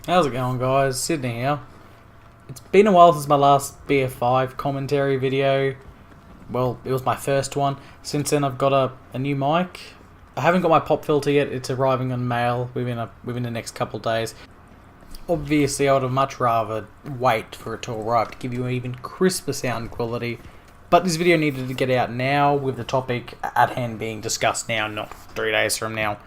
How's it going, guys? Sydney here. It's been a while since my last BF5 commentary video. Well, it was my first one. Since then I've got a new mic. I haven't got my pop filter yet. It's arriving on mail within the next couple of days. Obviously I would have much rather wait for it to arrive to give you an even crisper sound quality. But this video needed to get out now, with the topic at hand being discussed now, not 3 days from now.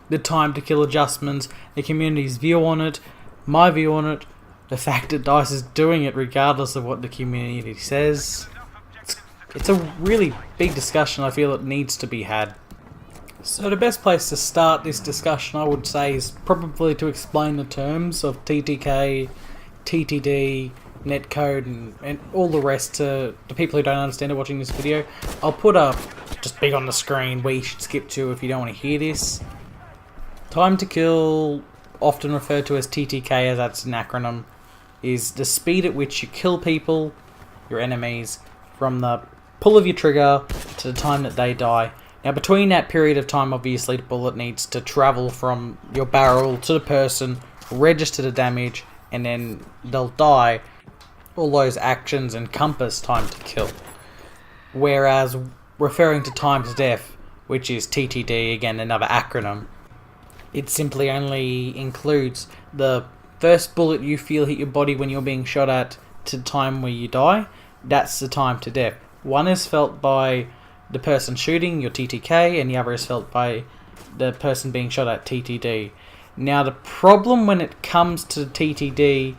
The time to kill adjustments, the community's view on it, my view on it, the fact that DICE is doing it regardless of what the community says. It's a really big discussion. I feel it needs to be had. So the best place to start this discussion, I would say, is probably to explain the terms of TTK, TTD, netcode, and all the rest to the people who don't understand it watching this video. I'll put up just big on the screen where you should skip to if you don't want to hear this. Time to kill, often referred to as TTK as that's an acronym, is the speed at which you kill people, your enemies, from the pull of your trigger to the time that they die. Now between that period of time, obviously the bullet needs to travel from your barrel to the person, register the damage, and then they'll die. All those actions encompass time to kill. Whereas referring to time to death, which is TTD, again another acronym, it simply only includes the first bullet you feel hit your body when you're being shot at to the time where you die. That's the time to death. One is felt by the person shooting, your TTK, and the other is felt by the person being shot at, TTD. Now the problem when it comes to TTD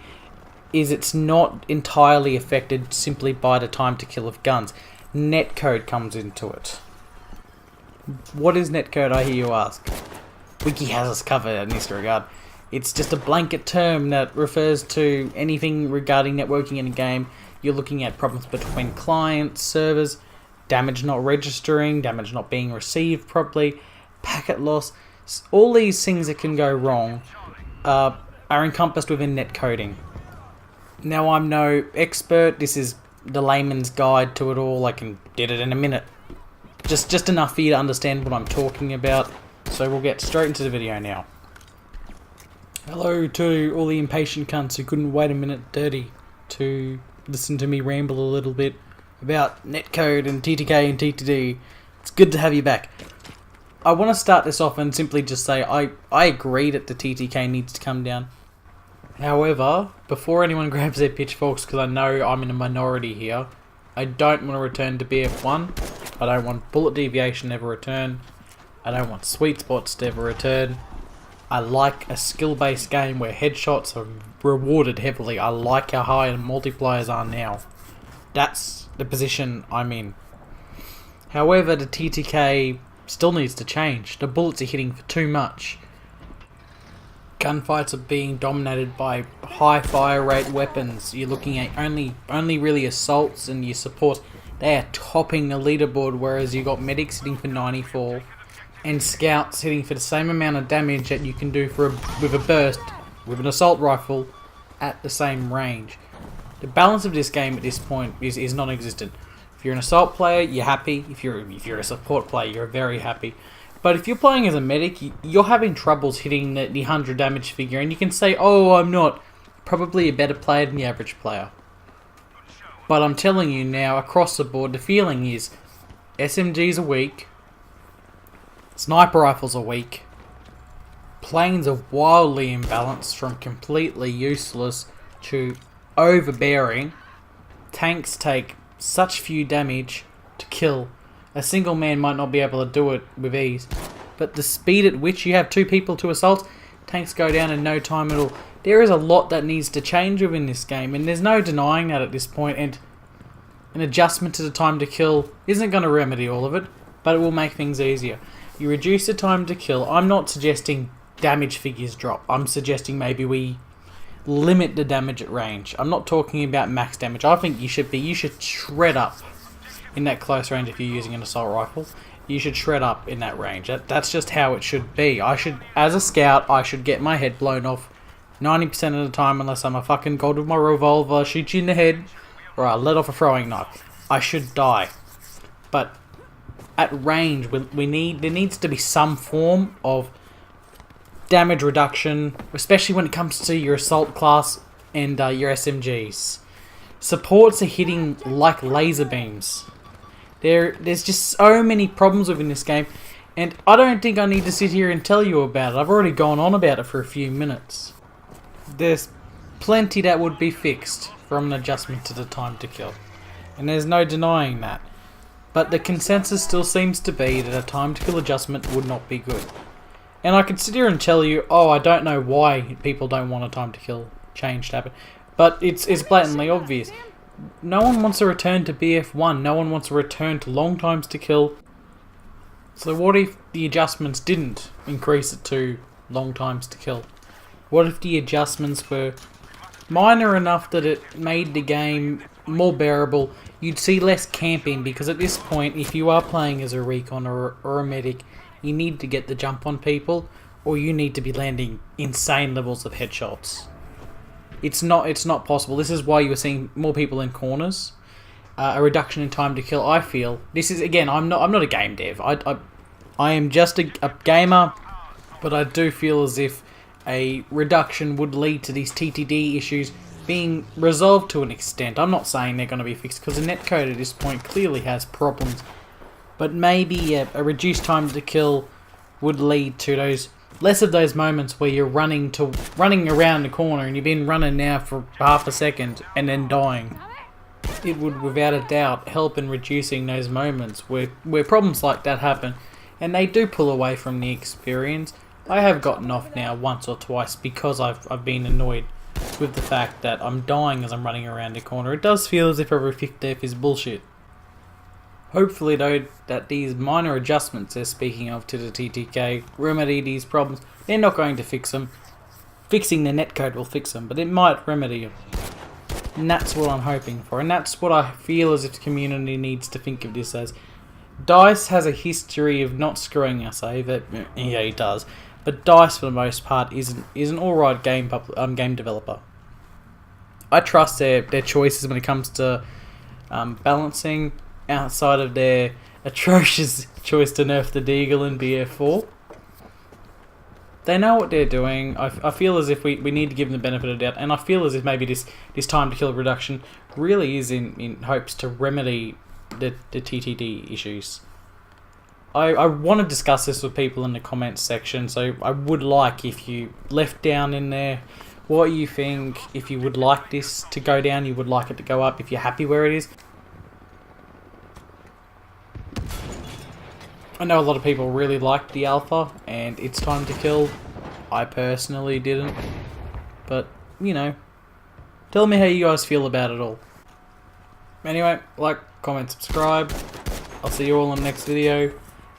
is it's not entirely affected simply by the time to kill of guns. Netcode comes into it. What is netcode, I hear you ask? Wiki has us covered in this regard. It's just a blanket term that refers to anything regarding networking in a game. You're looking at problems between clients, servers, damage not registering, damage not being received properly, packet loss. All these things that can go wrong are encompassed within netcoding. Now, I'm no expert. This is the layman's guide to it all. I can get it in a minute. Just enough for you to understand what I'm talking about. So we'll get straight into the video now. Hello to all the impatient cunts who couldn't wait a minute 30 to listen to me ramble a little bit about netcode and TTK and TTD. It's good to have you back. I want to start this off and simply just say I agree that the TTK needs to come down. However, before anyone grabs their pitchforks, because I know I'm in a minority here, I don't want to return to BF1. I don't want bullet deviation to ever return. I don't want sweet spots to ever return. I like a skill-based game where headshots are rewarded heavily. I like how high the multipliers are now. That's the position I'm in. However, the TTK still needs to change. The bullets are hitting for too much. Gunfights are being dominated by high fire rate weapons. You're looking at only really assaults and your support. They are topping the leaderboard, whereas you got medics hitting for 94. And scouts hitting for the same amount of damage that you can do with a burst with an assault rifle at the same range. The balance of this game at this point is non-existent. If you're an assault player, you're happy. If you're a support player, you're very happy. But if you're playing as a medic, you're having troubles hitting the 100 damage figure, and you can say, "Oh, I'm not." Probably a better player than the average player. But I'm telling you now, across the board, the feeling is SMGs are weak. Sniper rifles are weak. Planes are wildly imbalanced from completely useless to overbearing. Tanks take such few damage to kill. A single man might not be able to do it with ease. But the speed at which you have two people to assault, tanks go down in no time at all. There is a lot that needs to change within this game, and there's no denying that at this point, and an adjustment to the time to kill isn't going to remedy all of it, but it will make things easier. You reduce the time to kill. I'm not suggesting damage figures drop. I'm suggesting maybe we limit the damage at range. I'm not talking about max damage. I think you should shred up in that close range if you're using an assault rifle. You should shred up in that range. That's just how it should be. As a scout, I should get my head blown off 90% of the time unless I'm a fucking god with my revolver, shoot you in the head, or I let off a throwing knife. I should die. But at range, there needs to be some form of damage reduction, especially when it comes to your assault class and your SMGs. Supports are hitting like laser beams. There's just so many problems within this game, and I don't think I need to sit here and tell you about it. I've already gone on about it for a few minutes. There's plenty that would be fixed from an adjustment to the time to kill, and there's no denying that. But the consensus still seems to be that a time to kill adjustment would not be good. And I could sit here and tell you, oh, I don't know why people don't want a time to kill change to happen. But it's blatantly obvious. No one wants a return to BF1. No one wants a return to long times to kill. So what if the adjustments didn't increase it to long times to kill? What if the adjustments were minor enough that it made the game more bearable? You'd see less camping, because at this point, if you are playing as a recon or a medic, you need to get the jump on people, or you need to be landing insane levels of headshots. It's not possible. This is why you're seeing more people in corners. A reduction in time to kill. I feel this is, again, I'm not a game dev. I am just a gamer, but I do feel as if a reduction would lead to these TTD issues being resolved to an extent. I'm not saying they're going to be fixed, because the netcode at this point clearly has problems. But maybe a reduced time to kill would lead to less of those moments where you're running around the corner and you've been running now for half a second and then dying. It would, without a doubt, help in reducing those moments where problems like that happen, and they do pull away from the experience. I have gotten off now once or twice because I've been annoyed with the fact that I'm dying as I'm running around the corner. It does feel as if every fifth death is bullshit. Hopefully, though, that these minor adjustments they're speaking of to the TTK remedy these problems. They're not going to fix them. Fixing the netcode will fix them, but it might remedy them. And that's what I'm hoping for, and that's what I feel as if the community needs to think of this as. DICE has a history of not screwing us over. Yeah, it does. But DICE, for the most part, is an alright game developer. I trust their choices when it comes to balancing, outside of their atrocious choice to nerf the Deagle in BF4. They know what they're doing. I feel as if we need to give them the benefit of the doubt, and I feel as if maybe this time to kill reduction really is in hopes to remedy the TTD issues. I want to discuss this with people in the comments section, so I would like if you left down in there what you think, if you would like this to go down, you would like it to go up, if you're happy where it is. I know a lot of people really liked the alpha and its time to kill. I personally didn't. But, you know, tell me how you guys feel about it all. Anyway, like, comment, subscribe. I'll see you all in the next video.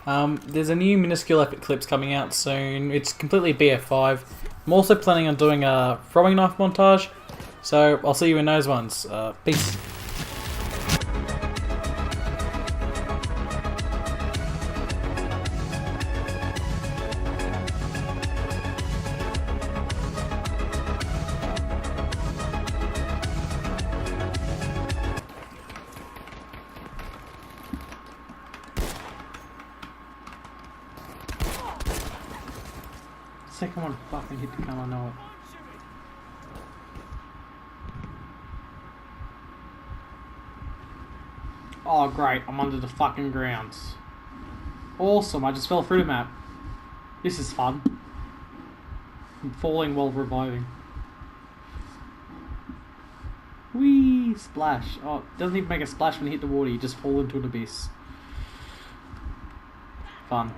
There's a new minuscule epic clips coming out soon. It's completely BF5. I'm also planning on doing a throwing knife montage. So, I'll see you in those ones. Peace. Second one fucking hit the gun, I know it. Oh great, I'm under the fucking grounds. Awesome, I just fell through the map. This is fun. I'm falling while reviving. Whee! Splash. Oh, it doesn't even make a splash when you hit the water, you just fall into an abyss. Fun.